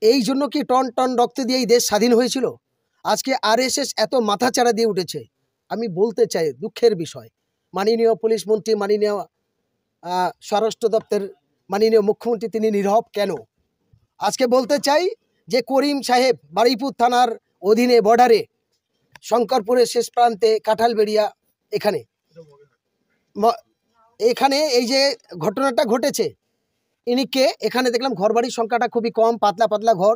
এই জন্য কি টন টন রক্ত দিয়ে এই দেশ স্বাধীন হয়েছিল? আজকে আরএসএস এত মাথাচাড়া দিয়ে উঠেছে। আমি বলতে চাই দুঃখের বিষয়, মাননীয় পুলিশ মন্ত্রী, মাননীয় স্বরাষ্ট্র দপ্তর, মাননীয় মুখ্যমন্ত্রী তিনি নীরব কেন? আজকে বলতে চাই যে করিম সাহেব বারুইপুর থানার অধীনে বর্ডারে শঙ্করপুরের শেষ প্রান্তে কাঁঠালবেড়িয়া এখানে এই যে ঘটনাটা ঘটেছে, ইনি কে? এখানে দেখলাম ঘর বাড়ির সংখ্যাটা খুবই কম, পাতলা পাতলা ঘর।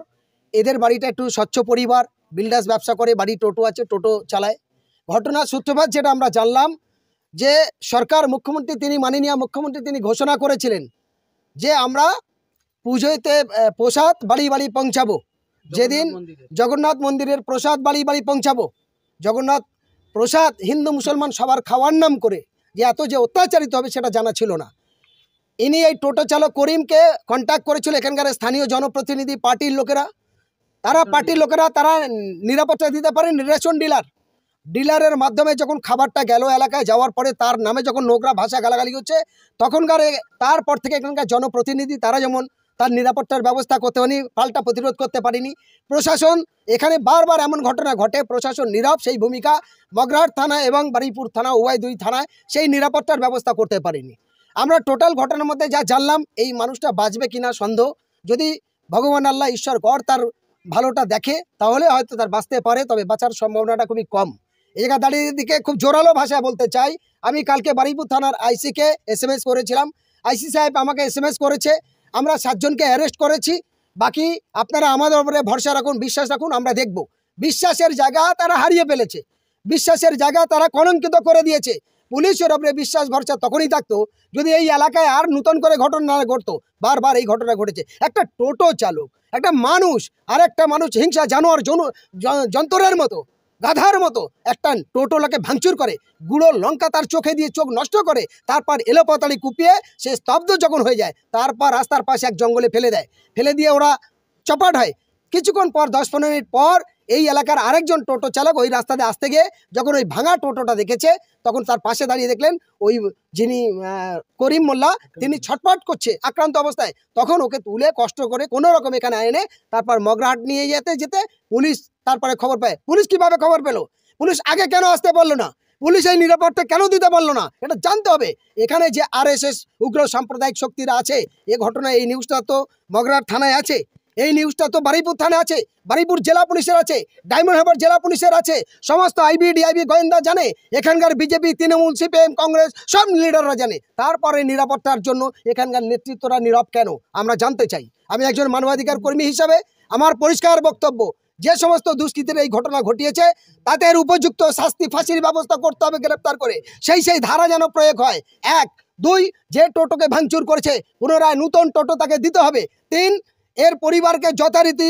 এদের বাড়িটা একটু স্বচ্ছ পরিবার, বিল্ডার্স ব্যবসা করে, বাড়ি টোটো আছে, টোটো চালায়। ঘটনার সূত্রপাত যেটা আমরা জানলাম যে সরকার মুখ্যমন্ত্রী তিনি, মাননীয় মুখ্যমন্ত্রী তিনি ঘোষণা করেছিলেন যে আমরা পুজোতে প্রসাদ বাড়ি বাড়ি পৌঁছাবো। যেদিন জগন্নাথ মন্দিরের প্রসাদ বাড়ি বাড়ি পৌঁছাবো, জগন্নাথ প্রসাদ হিন্দু মুসলমান সবার খাওয়ার নাম করে যে এত যে অত্যাচারিত হবে সেটা জানা ছিল না। ইনি এই টোটো চালক করিমকে কন্ট্যাক্ট করেছিল এখানকার স্থানীয় জনপ্রতিনিধি, পার্টির লোকেরা। তারা নিরাপত্তা দিতে পারেন। রেশন ডিলারের মাধ্যমে যখন খাবারটা গেল এলাকায়, যাওয়ার পরে তার নামে যখন নোংরা ভাষা গালাগালি হচ্ছে, তারপর থেকে এখানকার জনপ্রতিনিধি তারা যেমন তার নিরাপত্তার ব্যবস্থা করতে পারেনি, পাল্টা প্রতিরোধ করতে পারেনি। প্রশাসন এখানে বারবার এমন ঘটনা ঘটে, প্রশাসন নীরব। সেই ভূমিকা মগরাহাট থানা এবং বারুইপুর থানা, উভয় দুই থানায় সেই নিরাপত্তার ব্যবস্থা করতে পারেনি। আমরা টোটাল ঘটনার মধ্যে যা জানলাম, এই মানুষটা বাঁচবে কিনা সন্দেহ। যদি ভগবান আল্লাহ ঈশ্বর গড় তার ভালোটা দেখে তাহলে হয়তো তার বাঁচতে পারে, তবে বাঁচার সম্ভাবনাটা খুবই কম। এই জায়গা দাঁড়িয়ে দিকে খুব জোরালো ভাষায় বলতে চাই, আমি কালকে বারুইপুর থানার আইসিকে SMS করেছিলাম। আইসি সাহেব আমাকে SMS করেছে, আমরা 7 জনকে অ্যারেস্ট করেছি। বাকি আপনারা আমাদের উপরে ভরসা রাখুন, বিশ্বাস রাখুন, আমরা দেখব। বিশ্বাসের জায়গা তারা হারিয়ে ফেলেছে, বিশ্বাসের জায়গা তারা কলঙ্কিত করে দিয়েছে। পুলিশের উপরে বিশ্বাস ভরসা তখনই থাকতো যদি এই এলাকায় আর নতুন করে ঘটনা ঘটতো। বারবার এই ঘটনা ঘটেছে। একটা টোটো চালক, একটা মানুষ, আর একটা মানুষ হিংসা জানোয়ার যন্ত্রের মতো, গাধার মতো একটা টোটোলাকে ভাঙচুর করে, গুঁড়ো লঙ্কা তার চোখে দিয়ে চোখ নষ্ট করে, তারপর এলোপাতাড়ি কুপিয়ে সে স্তব্ধ যখন হয়ে যায়, তারপর রাস্তার পাশে এক জঙ্গলে ফেলে দেয়। ফেলে দিয়ে ওরা চপাট হয়। কিছুক্ষণ পর 10-15 মিনিট পর এই এলাকার আরেকজন টোটো চালক ওই রাস্তাতে আসতে গিয়ে যখন ওই ভাঙা টোটোটা দেখেছে, তখন তার পাশে দাঁড়িয়ে দেখলেন ওই যিনি করিম মোল্লা, তিনি ছটফট করছে আক্রান্ত অবস্থায়। তখন ওকে তুলে কষ্ট করে কোনো রকম এখানে এনে তারপর মগরাহাট নিয়ে যেতে পুলিশ তারপরে খবর পায়। পুলিশ কিভাবে খবর পেল? পুলিশ আগে কেন আসতে বললো না? পুলিশ এই নিরাপত্তা কেন দিতে পারলো না? এটা জানতে হবে। এখানে যে RSS উগ্র সাম্প্রদায়িক শক্তিরা আছে, এ ঘটনা, এই নিউজটা তো মগরাহাট থানায় আছে, এই নিউজটা তো বারুইপুর থানায় আছে, বারুইপুর জেলা পুলিশের আছে, ডায়মন্ড হারবার জেলা পুলিশের আছে, সমস্ত IB DIB গোয়েন্দা জানে, এখানকার BJP, তৃণমূল, CPM, কংগ্রেস সব লিডাররা জানে। তারপরে নিরাপত্তার জন্য এখানকার নেতৃত্বরা নীরব কেন? আমরা জানতে চাই। আমি একজন মানবাধিকার কর্মী হিসাবে আমার পরিষ্কার বক্তব্য, যে সমস্ত দুষ্কৃতীরা এই ঘটনা ঘটিয়েছে তাদের উপযুক্ত শাস্তি, ফাঁসির ব্যবস্থা করতে হবে, গ্রেপ্তার করে সেই ধারা যেন প্রয়োগ হয়। 1, 2, যে টোটোকে ভাঙচুর করেছে পুনরায় নতুন টোটো তাকে দিতে হবে। 3, এর পরিবারকে যথারীতি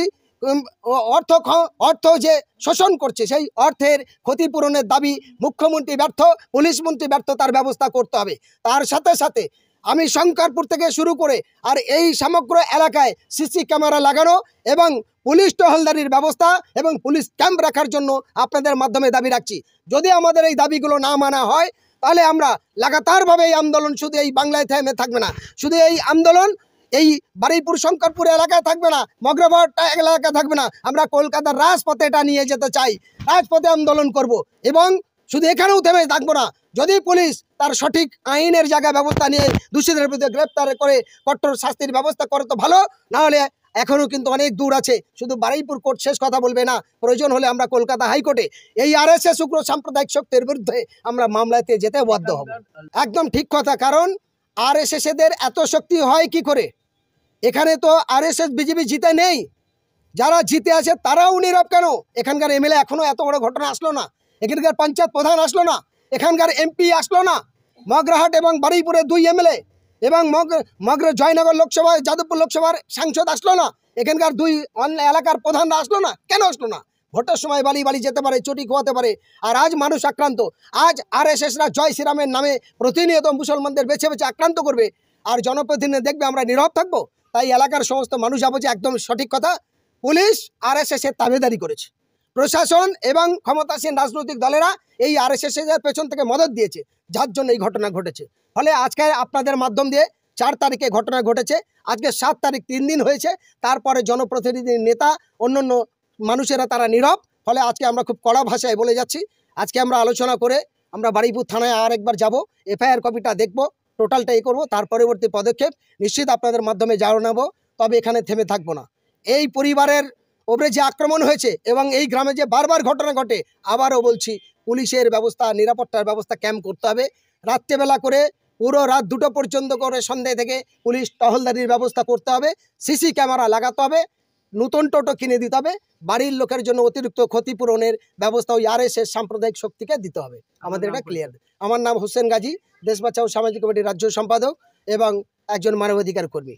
অর্থ যে শোষণ করছে সেই অর্থের ক্ষতিপূরণের দাবি মুখ্যমন্ত্রী ব্যর্থ, পুলিশ মন্ত্রী ব্যর্থ, তার ব্যবস্থা করতে হবে। তার সাথে সাথে আমি শঙ্করপুর থেকে শুরু করে আর এই সমগ্র এলাকায় CC ক্যামেরা লাগানো এবং পুলিশ টহলদারির ব্যবস্থা এবং পুলিশ ক্যাম্প রাখার জন্য আপনাদের মাধ্যমে দাবি রাখছি। যদি আমাদের এই দাবিগুলো না মানা হয় তাহলে আমরা লাগাতারভাবে এই আন্দোলন শুধু এই বাংলায় থেমে থাকবে না, শুধু এই আন্দোলন এই বারুইপুর শঙ্করপুর এলাকায় থাকবে না, মগরাহাট এলাকায় থাকবে না, আমরা কলকাতার রাজপথে এটা নিয়ে যেতে চাই। রাজপথে আন্দোলন করব এবং শুধু এখানেও থেমে থাকবো না। যদি পুলিশ তার সঠিক আইনের জায়গায় ব্যবস্থা নিয়ে দোষীদের বিরুদ্ধে গ্রেপ্তার করে কঠোর শাস্তির ব্যবস্থা করে তো ভালো, না হলে এখনও কিন্তু অনেক দূর আছে। শুধু বারুইপুর কোর্ট শেষ কথা বলবে না, প্রয়োজন হলে আমরা কলকাতা হাইকোর্টে এই RSS উগ্র সাম্প্রদায়িক শক্তির বিরুদ্ধে আমরা মামলাতে যেতে বাধ্য হব। একদম ঠিক কথা, কারণ RSS এদের এত শক্তি হয় কি করে? এখানে তো RSS BJP জিতে নেই, যারা জিতে আছে তারাও নীরব কেন? এখানকার MLA এখনো এত বড় ঘটনা আসলো না, এখানকার পঞ্চায়েত প্রধান আসলো না, এখানকার MP আসলো না, মগরাহাট এবং বারুইপুরে 2 MLA এবং জয়নগর লোকসভা, যাদবপুর লোকসভার সাংসদ আসলো না, এখানকার 2 এলাকার প্রধানরা আসলো না। কেন আসলো না? ভোটের সময় বাড়ি বাড়ি যেতে পারে, চটি খোয়াতে পারে। আর আজ মানুষ আক্রান্ত, আজ RSSরা জয় শ্রীরামের নামে প্রতিনিয়ত মুসলমানদের বেছে বেছে আক্রান্ত করবে, আর জনপ্রতিনিধি দেখবে আমরা নীরব থাকবো? তাই এলাকার সমস্ত মানুষ ভাবছে একদম সঠিক কথা, পুলিশ RSS এর তাবেদারি করেছে, প্রশাসন এবং ক্ষমতাসীন রাজনৈতিক দলেরা এই RSS এর পেছন থেকে মদত দিয়েছে, যার জন্য এই ঘটনা ঘটেছে। ফলে আজকে আপনাদের মাধ্যম দিয়ে 4 তারিখে ঘটনা ঘটেছে, আজকে 7 তারিখ, 3 দিন হয়েছে। তারপরে জনপ্রতিনিধি, নেতা, অন্যান্য মানুষেরা তারা নীরব। ফলে আজকে আমরা খুব কড়া ভাষায় বলে যাচ্ছি। আজকে আমরা আলোচনা করে আমরা বারুইপুর থানায় আর একবার যাব, এফআইআর কপিটা দেখব, টোটালটা করবো। তার পরবর্তী পদক্ষেপ নিশ্চিত আপনাদের মাধ্যমে জানাবো। তবে এখানে থেমে থাকবো না। এই পরিবারের ওপরে যে আক্রমণ হয়েছে এবং এই গ্রামে যে বারবার ঘটনা ঘটে, আবারও বলছি, পুলিশের ব্যবস্থা, নিরাপত্তার ব্যবস্থা ক্যাম্প করতে হবে। রাত্রেবেলা করে পুরো রাত 2টো পর্যন্ত করে সন্ধ্যে থেকে পুলিশ টহলদারির ব্যবস্থা করতে হবে। সিসি ক্যামেরা লাগাতে হবে, নতুন টোটো কিনে দিতে হবে, বাড়ির লোকের জন্য অতিরিক্ত ক্ষতিপূরণের ব্যবস্থা ওই আরএসএস সাম্প্রদায়িক শক্তিকে দিতে হবে। আমাদের এটা ক্লিয়ার। আমার নাম হোসেন গাজী, দেশ বাঁচাও সামাজিক কমিটির রাজ্য সম্পাদক এবং একজন মানবাধিকার কর্মী।